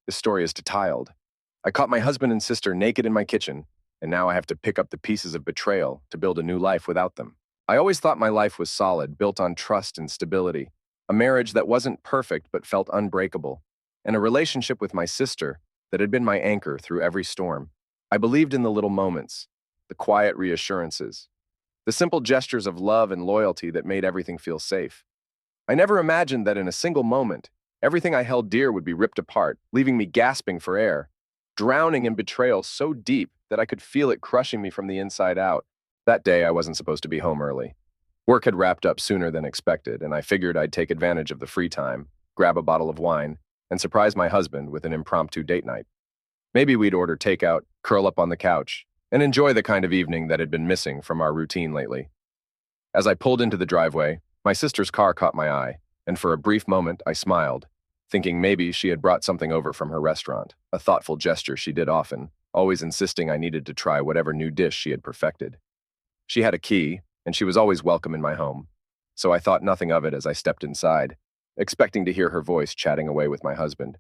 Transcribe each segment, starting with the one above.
This story is tiled. I caught my husband and sister naked in my kitchen, and now I have to pick up the pieces of betrayal to build a new life without them. I always thought my life was solid, built on trust and stability, a marriage that wasn't perfect but felt unbreakable, and a relationship with my sister that had been my anchor through every storm. I believed in the little moments, the quiet reassurances, the simple gestures of love and loyalty that made everything feel safe. I never imagined that in a single moment, everything I held dear would be ripped apart, leaving me gasping for air, drowning in betrayal so deep that I could feel it crushing me from the inside out. That day, I wasn't supposed to be home early. Work had wrapped up sooner than expected, and I figured I'd take advantage of the free time, grab a bottle of wine, and surprise my husband with an impromptu date night. Maybe we'd order takeout, curl up on the couch, and enjoy the kind of evening that had been missing from our routine lately. As I pulled into the driveway, my sister's car caught my eye, and for a brief moment I smiled, thinking maybe she had brought something over from her restaurant, a thoughtful gesture she did often, always insisting I needed to try whatever new dish she had perfected. She had a key, and she was always welcome in my home, so I thought nothing of it as I stepped inside, expecting to hear her voice chatting away with my husband,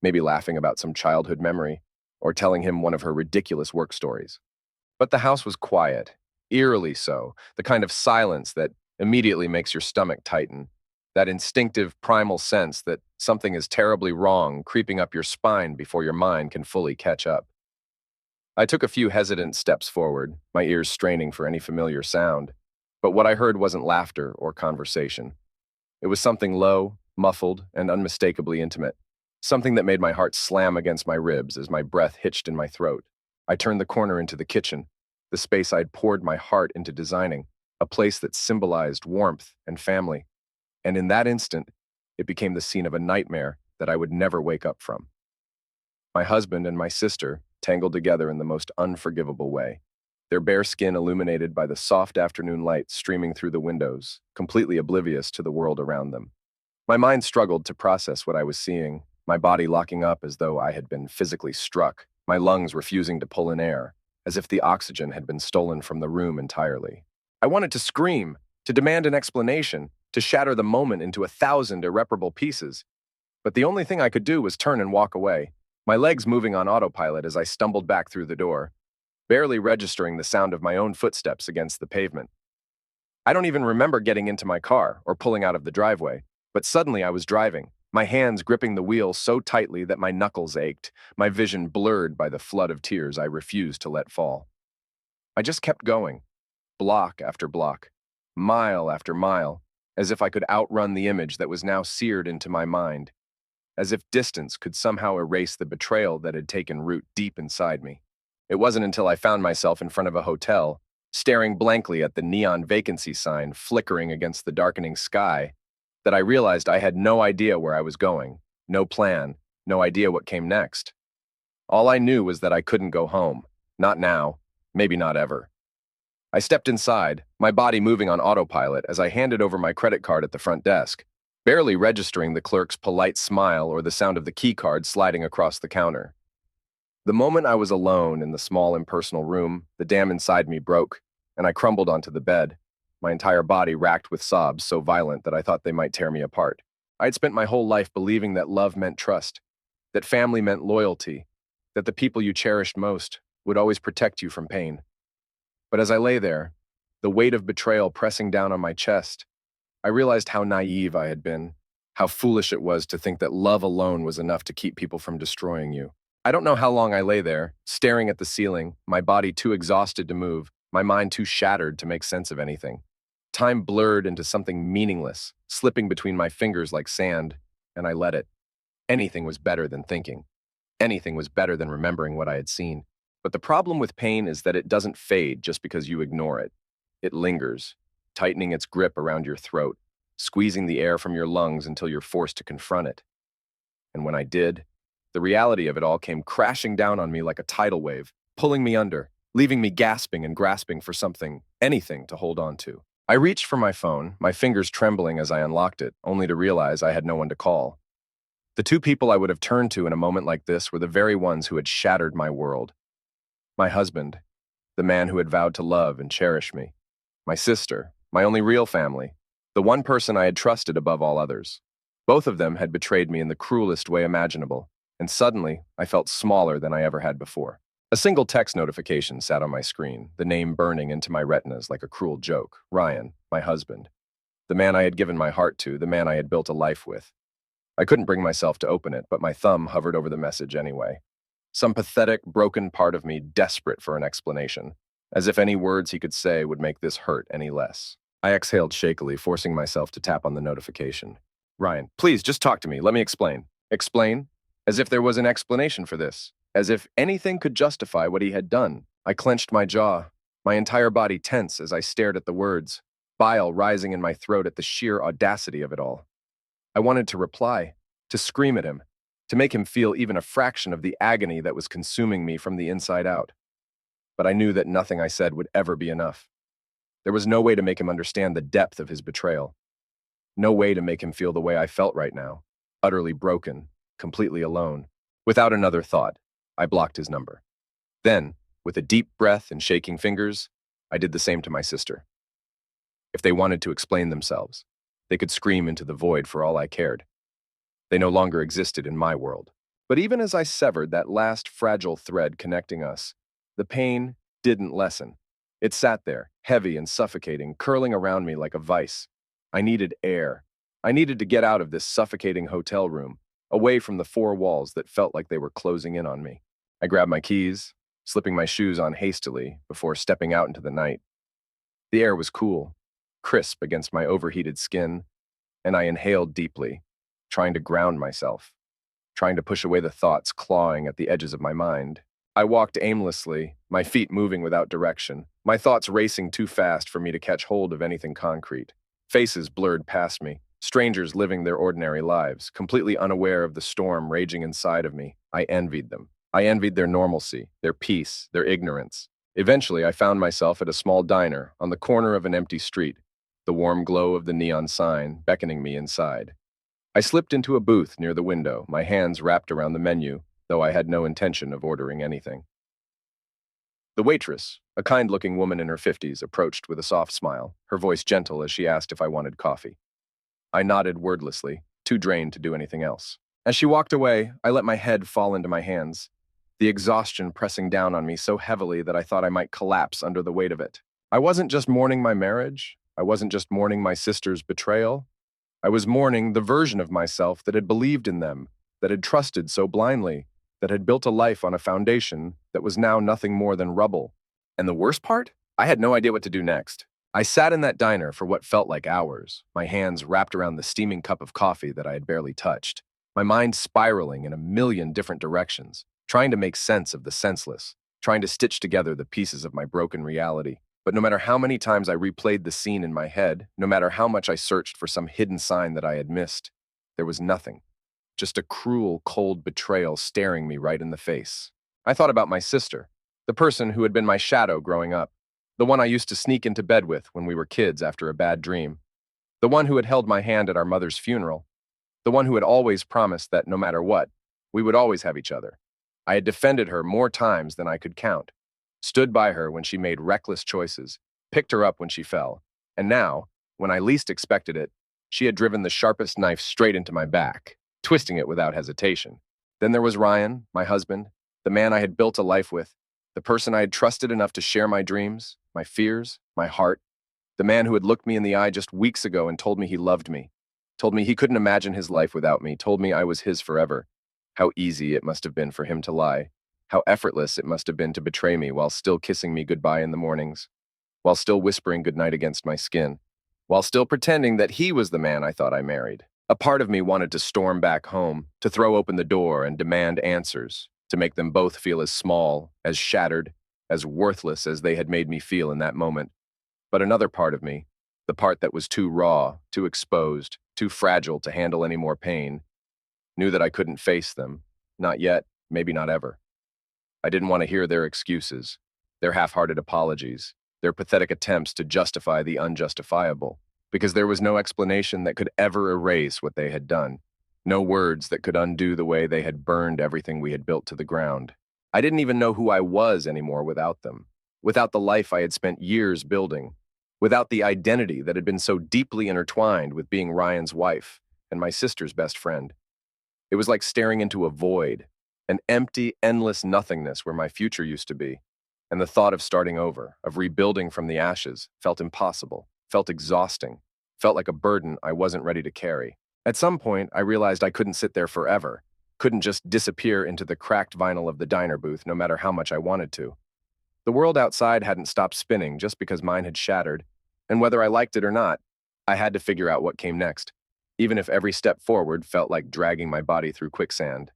maybe laughing about some childhood memory, or telling him one of her ridiculous work stories. But the house was quiet, eerily so, the kind of silence that immediately makes your stomach tighten, that instinctive primal sense that something is terribly wrong creeping up your spine before your mind can fully catch up. I took a few hesitant steps forward, my ears straining for any familiar sound, but what I heard wasn't laughter or conversation. It was something low, muffled, and unmistakably intimate, something that made my heart slam against my ribs as my breath hitched in my throat. I turned the corner into the kitchen, the space I'd poured my heart into designing, a place that symbolized warmth and family. And in that instant, it became the scene of a nightmare that I would never wake up from. My husband and my sister tangled together in the most unforgivable way, their bare skin illuminated by the soft afternoon light streaming through the windows, completely oblivious to the world around them. My mind struggled to process what I was seeing, my body locking up as though I had been physically struck, my lungs refusing to pull in air, as if the oxygen had been stolen from the room entirely. I wanted to scream, to demand an explanation, to shatter the moment into 1,000 irreparable pieces. But the only thing I could do was turn and walk away, my legs moving on autopilot as I stumbled back through the door, barely registering the sound of my own footsteps against the pavement. I don't even remember getting into my car or pulling out of the driveway, but suddenly I was driving, my hands gripping the wheel so tightly that my knuckles ached, my vision blurred by the flood of tears I refused to let fall. I just kept going, block after block, mile after mile, as if I could outrun the image that was now seared into my mind, as if distance could somehow erase the betrayal that had taken root deep inside me. It wasn't until I found myself in front of a hotel, staring blankly at the neon vacancy sign flickering against the darkening sky, that I realized I had no idea where I was going, no plan, no idea what came next. All I knew was that I couldn't go home, not now, maybe not ever. I stepped inside, my body moving on autopilot as I handed over my credit card at the front desk, barely registering the clerk's polite smile or the sound of the key card sliding across the counter. The moment I was alone in the small impersonal room, the dam inside me broke, and I crumbled onto the bed, my entire body racked with sobs so violent that I thought they might tear me apart. I had spent my whole life believing that love meant trust, that family meant loyalty, that the people you cherished most would always protect you from pain. But as I lay there, the weight of betrayal pressing down on my chest, I realized how naive I had been, how foolish it was to think that love alone was enough to keep people from destroying you. I don't know how long I lay there, staring at the ceiling, my body too exhausted to move, my mind too shattered to make sense of anything. Time blurred into something meaningless, slipping between my fingers like sand, and I let it. Anything was better than thinking. Anything was better than remembering what I had seen. But the problem with pain is that it doesn't fade just because you ignore it. It lingers, tightening its grip around your throat, squeezing the air from your lungs until you're forced to confront it. And when I did, the reality of it all came crashing down on me like a tidal wave, pulling me under, leaving me gasping and grasping for something, anything to hold on to. I reached for my phone, my fingers trembling as I unlocked it, only to realize I had no one to call. The two people I would have turned to in a moment like this were the very ones who had shattered my world. My husband, the man who had vowed to love and cherish me. My sister, my only real family, the one person I had trusted above all others. Both of them had betrayed me in the cruelest way imaginable, and suddenly I felt smaller than I ever had before. A single text notification sat on my screen, the name burning into my retinas like a cruel joke. Ryan, my husband. The man I had given my heart to, the man I had built a life with. I couldn't bring myself to open it, but my thumb hovered over the message anyway. Some pathetic, broken part of me desperate for an explanation, as if any words he could say would make this hurt any less. I exhaled shakily, forcing myself to tap on the notification. Ryan, please, just talk to me. Let me explain. Explain? As if there was an explanation for this. As if anything could justify what he had done. I clenched my jaw, my entire body tense as I stared at the words, bile rising in my throat at the sheer audacity of it all. I wanted to reply, to scream at him, to make him feel even a fraction of the agony that was consuming me from the inside out. But I knew that nothing I said would ever be enough. There was no way to make him understand the depth of his betrayal. No way to make him feel the way I felt right now, utterly broken, completely alone. Without another thought, I blocked his number. Then, with a deep breath and shaking fingers, I did the same to my sister. If they wanted to explain themselves, they could scream into the void for all I cared. They no longer existed in my world. But even as I severed that last fragile thread connecting us, the pain didn't lessen. It sat there, heavy and suffocating, curling around me like a vice. I needed air. I needed to get out of this suffocating hotel room, away from the four walls that felt like they were closing in on me. I grabbed my keys, slipping my shoes on hastily before stepping out into the night. The air was cool, crisp against my overheated skin, and I inhaled deeply, trying to ground myself, trying to push away the thoughts clawing at the edges of my mind. I walked aimlessly, my feet moving without direction, my thoughts racing too fast for me to catch hold of anything concrete. Faces blurred past me, strangers living their ordinary lives, completely unaware of the storm raging inside of me. I envied them. I envied their normalcy, their peace, their ignorance. Eventually, I found myself at a small diner on the corner of an empty street, the warm glow of the neon sign beckoning me inside. I slipped into a booth near the window, my hands wrapped around the menu, though I had no intention of ordering anything. The waitress, a kind-looking woman in her 50s, approached with a soft smile, her voice gentle as she asked if I wanted coffee. I nodded wordlessly, too drained to do anything else. As she walked away, I let my head fall into my hands, the exhaustion pressing down on me so heavily that I thought I might collapse under the weight of it. I wasn't just mourning my marriage. I wasn't just mourning my sister's betrayal. I was mourning the version of myself that had believed in them, that had trusted so blindly, that had built a life on a foundation that was now nothing more than rubble. And the worst part? I had no idea what to do next. I sat in that diner for what felt like hours, my hands wrapped around the steaming cup of coffee that I had barely touched, my mind spiraling in a million different directions, trying to make sense of the senseless, trying to stitch together the pieces of my broken reality. But no matter how many times I replayed the scene in my head, no matter how much I searched for some hidden sign that I had missed, there was nothing. Just a cruel, cold betrayal staring me right in the face. I thought about my sister, the person who had been my shadow growing up, the one I used to sneak into bed with when we were kids after a bad dream, the one who had held my hand at our mother's funeral, the one who had always promised that no matter what, we would always have each other. I had defended her more times than I could count, stood by her when she made reckless choices, picked her up when she fell, and now, when I least expected it, she had driven the sharpest knife straight into my back, twisting it without hesitation. Then there was Ryan, my husband, the man I had built a life with, the person I had trusted enough to share my dreams, my fears, my heart, the man who had looked me in the eye just weeks ago and told me he loved me, told me he couldn't imagine his life without me, told me I was his forever. How easy it must have been for him to lie. How effortless it must have been to betray me while still kissing me goodbye in the mornings, while still whispering goodnight against my skin, while still pretending that he was the man I thought I married. A part of me wanted to storm back home, to throw open the door and demand answers, to make them both feel as small, as shattered, as worthless as they had made me feel in that moment. But another part of me, the part that was too raw, too exposed, too fragile to handle any more pain, knew that I couldn't face them. Not yet, maybe not ever. I didn't want to hear their excuses, their half-hearted apologies, their pathetic attempts to justify the unjustifiable, because there was no explanation that could ever erase what they had done, no words that could undo the way they had burned everything we had built to the ground. I didn't even know who I was anymore without them, without the life I had spent years building, without the identity that had been so deeply intertwined with being Ryan's wife and my sister's best friend. It was like staring into a void, an empty, endless nothingness where my future used to be. And the thought of starting over, of rebuilding from the ashes, felt impossible, felt exhausting, felt like a burden I wasn't ready to carry. At some point, I realized I couldn't sit there forever, couldn't just disappear into the cracked vinyl of the diner booth no matter how much I wanted to. The world outside hadn't stopped spinning just because mine had shattered, and whether I liked it or not, I had to figure out what came next, even if every step forward felt like dragging my body through quicksand.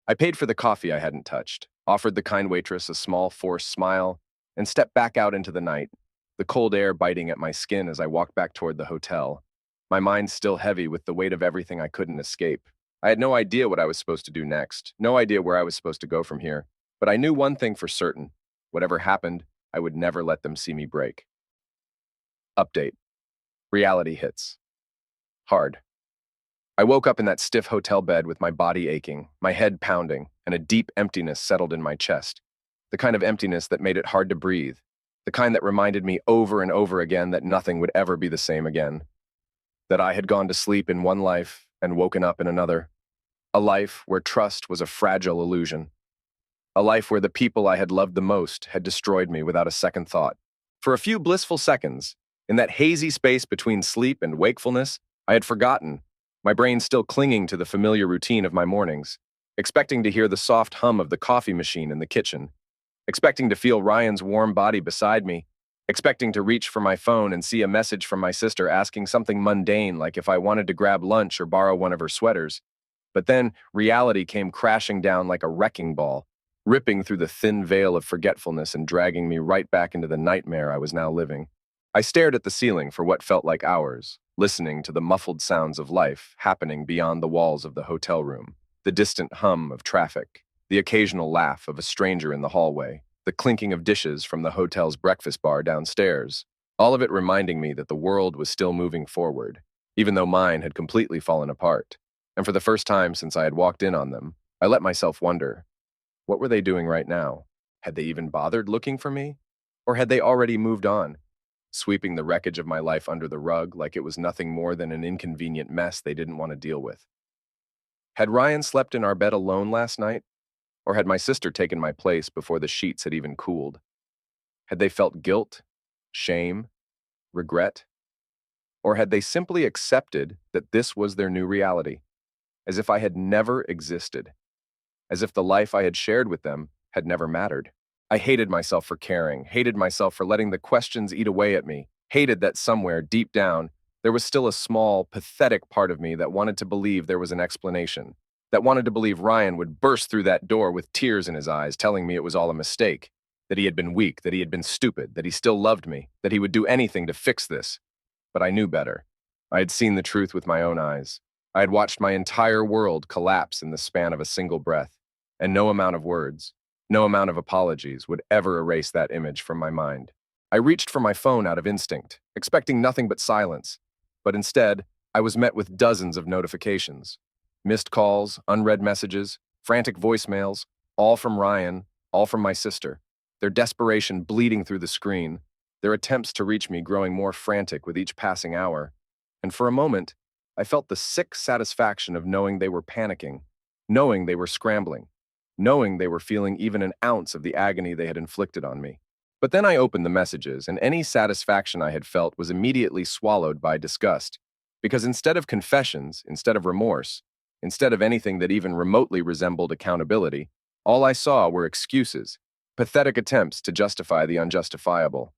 I paid for the coffee I hadn't touched, offered the kind waitress a small, forced smile, and stepped back out into the night, the cold air biting at my skin as I walked back toward the hotel, my mind still heavy with the weight of everything I couldn't escape. I had no idea what I was supposed to do next, no idea where I was supposed to go from here, but I knew one thing for certain. Whatever happened, I would never let them see me break. Update. Reality hits. Hard. I woke up in that stiff hotel bed with my body aching, my head pounding, and a deep emptiness settled in my chest. The kind of emptiness that made it hard to breathe. The kind that reminded me over and over again that nothing would ever be the same again. That I had gone to sleep in one life and woken up in another. A life where trust was a fragile illusion. A life where the people I had loved the most had destroyed me without a second thought. For a few blissful seconds, in that hazy space between sleep and wakefulness, I had forgotten, my brain still clinging to the familiar routine of my mornings, expecting to hear the soft hum of the coffee machine in the kitchen, expecting to feel Ryan's warm body beside me, expecting to reach for my phone and see a message from my sister asking something mundane like if I wanted to grab lunch or borrow one of her sweaters. But then reality came crashing down like a wrecking ball, ripping through the thin veil of forgetfulness and dragging me right back into the nightmare I was now living. I stared at the ceiling for what felt like hours, listening to the muffled sounds of life happening beyond the walls of the hotel room, the distant hum of traffic, the occasional laugh of a stranger in the hallway, the clinking of dishes from the hotel's breakfast bar downstairs, all of it reminding me that the world was still moving forward, even though mine had completely fallen apart. And for the first time since I had walked in on them, I let myself wonder, what were they doing right now? Had they even bothered looking for me? Or had they already moved on, sweeping the wreckage of my life under the rug like it was nothing more than an inconvenient mess they didn't want to deal with? Had Ryan slept in our bed alone last night? Or had my sister taken my place before the sheets had even cooled? Had they felt guilt, shame, regret? Or had they simply accepted that this was their new reality, as if I had never existed, as if the life I had shared with them had never mattered? I hated myself for caring, hated myself for letting the questions eat away at me, hated that somewhere, deep down, there was still a small, pathetic part of me that wanted to believe there was an explanation, that wanted to believe Ryan would burst through that door with tears in his eyes, telling me it was all a mistake, that he had been weak, that he had been stupid, that he still loved me, that he would do anything to fix this. But I knew better. I had seen the truth with my own eyes. I had watched my entire world collapse in the span of a single breath, and no amount of words, no amount of apologies would ever erase that image from my mind. I reached for my phone out of instinct, expecting nothing but silence, but instead, I was met with dozens of notifications. Missed calls, unread messages, frantic voicemails, all from Ryan, all from my sister, their desperation bleeding through the screen, their attempts to reach me growing more frantic with each passing hour. And for a moment, I felt the sick satisfaction of knowing they were panicking, knowing they were scrambling, knowing they were feeling even an ounce of the agony they had inflicted on me. But then I opened the messages, and any satisfaction I had felt was immediately swallowed by disgust, because instead of confessions, instead of remorse, instead of anything that even remotely resembled accountability, all I saw were excuses, pathetic attempts to justify the unjustifiable.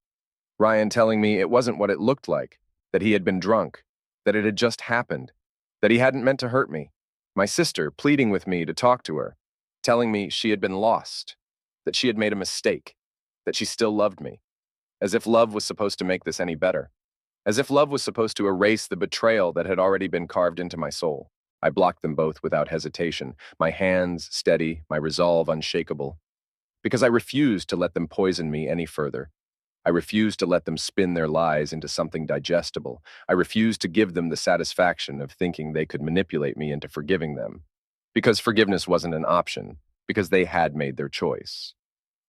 Ryan telling me it wasn't what it looked like, that he had been drunk, that it had just happened, that he hadn't meant to hurt me. My sister pleading with me to talk to her, telling me she had been lost, that she had made a mistake, that she still loved me, as if love was supposed to make this any better, as if love was supposed to erase the betrayal that had already been carved into my soul. I blocked them both without hesitation, my hands steady, my resolve unshakable, because I refused to let them poison me any further. I refused to let them spin their lies into something digestible. I refused to give them the satisfaction of thinking they could manipulate me into forgiving them, because forgiveness wasn't an option, because they had made their choice,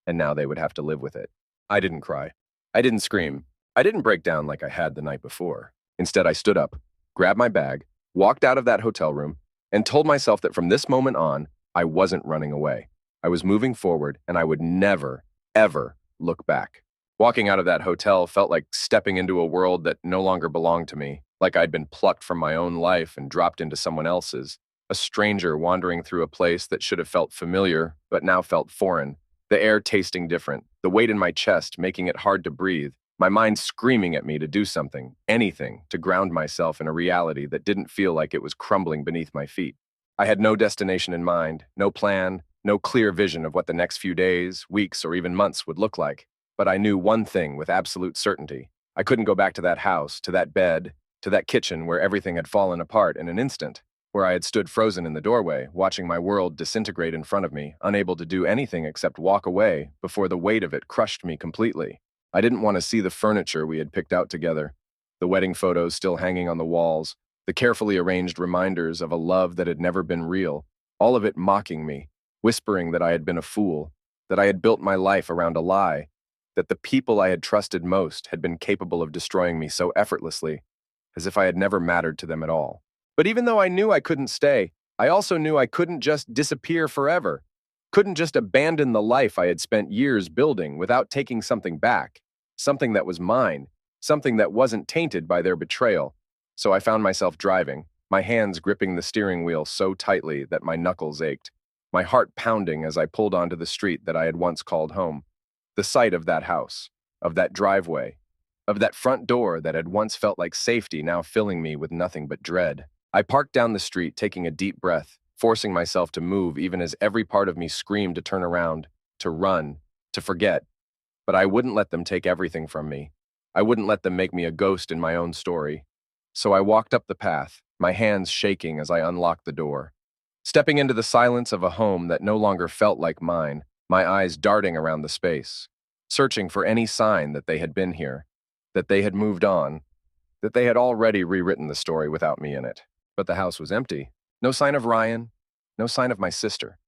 and now they would have to live with it. I didn't cry. I didn't scream. I didn't break down like I had the night before. Instead, I stood up, grabbed my bag, walked out of that hotel room, and told myself that from this moment on, I wasn't running away. I was moving forward, and I would never, ever look back. Walking out of that hotel felt like stepping into a world that no longer belonged to me, like I'd been plucked from my own life and dropped into someone else's, a stranger wandering through a place that should have felt familiar, but now felt foreign, the air tasting different, the weight in my chest making it hard to breathe, my mind screaming at me to do something, anything, to ground myself in a reality that didn't feel like it was crumbling beneath my feet. I had no destination in mind, no plan, no clear vision of what the next few days, weeks, or even months would look like. But I knew one thing with absolute certainty. I couldn't go back to that house, to that bed, to that kitchen where everything had fallen apart in an instant, where I had stood frozen in the doorway, watching my world disintegrate in front of me, unable to do anything except walk away before the weight of it crushed me completely. I didn't want to see the furniture we had picked out together, the wedding photos still hanging on the walls, the carefully arranged reminders of a love that had never been real, all of it mocking me, whispering that I had been a fool, that I had built my life around a lie, that the people I had trusted most had been capable of destroying me so effortlessly, as if I had never mattered to them at all. But even though I knew I couldn't stay, I also knew I couldn't just disappear forever, couldn't just abandon the life I had spent years building without taking something back, something that was mine, something that wasn't tainted by their betrayal. So I found myself driving, my hands gripping the steering wheel so tightly that my knuckles ached, my heart pounding as I pulled onto the street that I had once called home. The sight of that house, of that driveway, of that front door that had once felt like safety now filling me with nothing but dread. I parked down the street, taking a deep breath, forcing myself to move even as every part of me screamed to turn around, to run, to forget. But I wouldn't let them take everything from me. I wouldn't let them make me a ghost in my own story. So I walked up the path, my hands shaking as I unlocked the door. Stepping into the silence of a home that no longer felt like mine, my eyes darting around the space, searching for any sign that they had been here, that they had moved on, that they had already rewritten the story without me in it. But the house was empty. No sign of Ryan, no sign of my sister.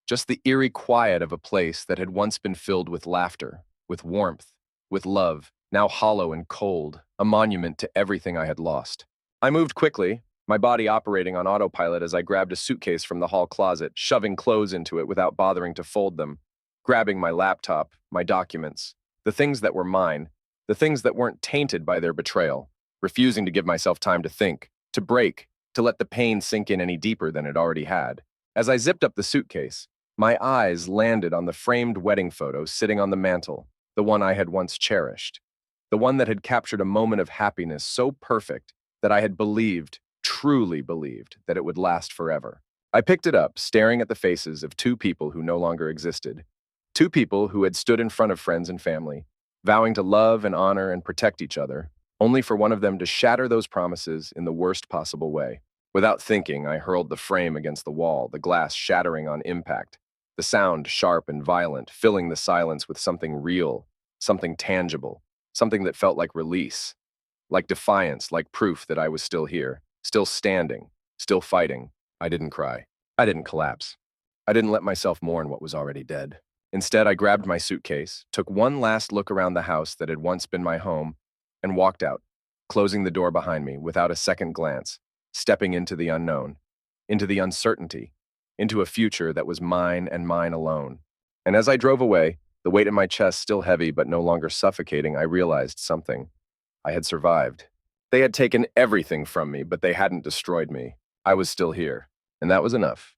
Just the eerie quiet of a place that had once been filled with laughter, with warmth, with love, now hollow and cold, a monument to everything I had lost. I moved quickly, my body operating on autopilot as I grabbed a suitcase from the hall closet, shoving clothes into it without bothering to fold them, grabbing my laptop, my documents, the things that were mine, the things that weren't tainted by their betrayal, refusing to give myself time to think, to break, to let the pain sink in any deeper than it already had. As I zipped up the suitcase, my eyes landed on the framed wedding photo sitting on the mantel, the one I had once cherished, the one that had captured a moment of happiness so perfect that I had believed, truly believed, that it would last forever. I picked it up, staring at the faces of two people who no longer existed, two people who had stood in front of friends and family, vowing to love and honor and protect each other, only for one of them to shatter those promises in the worst possible way. Without thinking, I hurled the frame against the wall, the glass shattering on impact, the sound sharp and violent, filling the silence with something real, something tangible, something that felt like release, like defiance, like proof that I was still here, still standing, still fighting. I didn't cry. I didn't collapse. I didn't let myself mourn what was already dead. Instead, I grabbed my suitcase, took one last look around the house that had once been my home, and walked out, closing the door behind me without a second glance, stepping into the unknown, into the uncertainty, into a future that was mine and mine alone. And as I drove away, the weight in my chest still heavy but no longer suffocating, I realized something. I had survived. They had taken everything from me, but they hadn't destroyed me. I was still here, and that was enough.